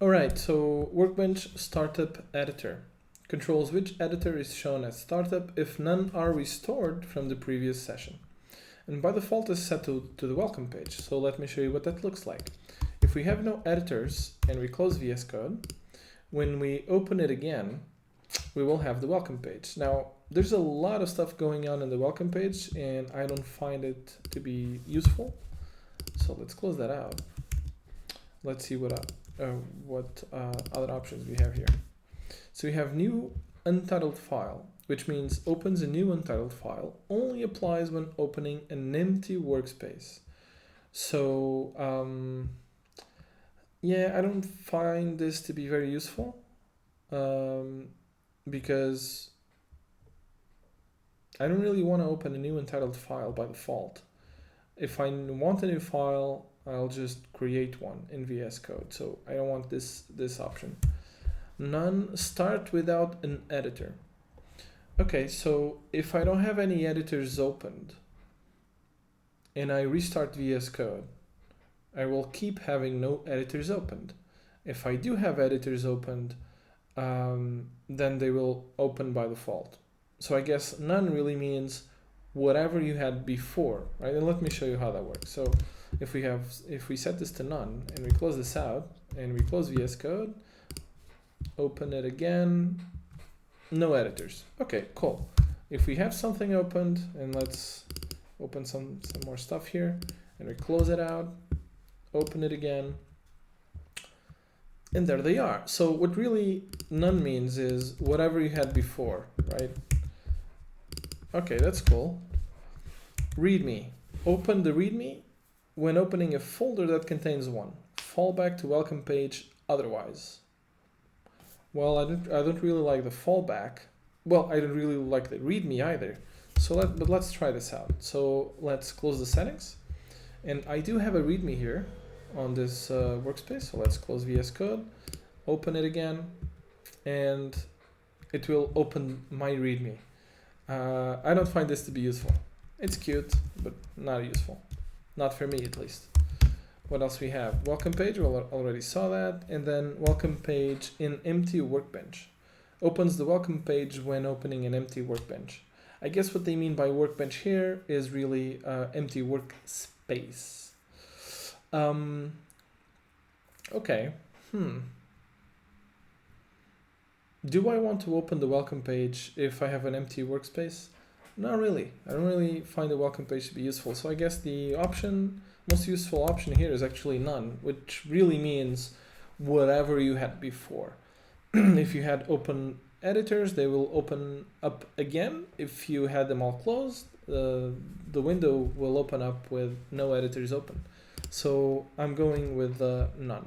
All right, so workbench startup editor controls which editor is shown as startup if none are restored from the previous session. And by default is set to the welcome page. So let me show you what that looks like. If we have no editors and we close VS Code, when we open it again, we will have the welcome page. Now, there's a lot of stuff going on in the welcome page and I don't find it to be useful. So let's close that out. Let's see what other options we have here. So we have new untitled file, which means opens a new untitled file, only applies when opening an empty workspace. So yeah, I don't find this to be very useful because I don't really want to open a new untitled file by default. If I want a new file, I'll just create one in VS Code. So I don't want this option. None start without an editor. Okay, so if I don't have any editors opened and I restart VS Code, I will keep having no editors opened. If I do have editors opened, then they will open by default. So I guess none really means whatever you had before, right? And let me show you how that works. So if we set this to none and we close this out and we close VS Code, open it again, no editors. Okay, cool. If we have something opened, and let's open some more stuff here, and we close it out, open it again, and there they are. So what really none means is whatever you had before, right? Okay, that's cool. README. Open the README when opening a folder that contains one. Fallback to welcome page otherwise. Well, I don't really like the fallback. Well, I don't really like the README either. So let's try this out. So let's close the settings. And I do have a README here on this workspace. So let's close VS Code, open it again, and it will open my README. I don't find this to be useful. It's cute, but not useful. Not for me, at least. What else we have? Welcome page, we already saw that. And then welcome page in empty workbench. Opens the welcome page when opening an empty workbench. I guess what they mean by workbench here is really empty workspace. Okay. Do I want to open the welcome page if I have an empty workspace? Not really. I don't really find the welcome page to be useful. So I guess the most useful option here is actually none, which really means whatever you had before. If you had open editors, they will open up again. If you had them all closed, the window will open up with no editors open. So I'm going with none.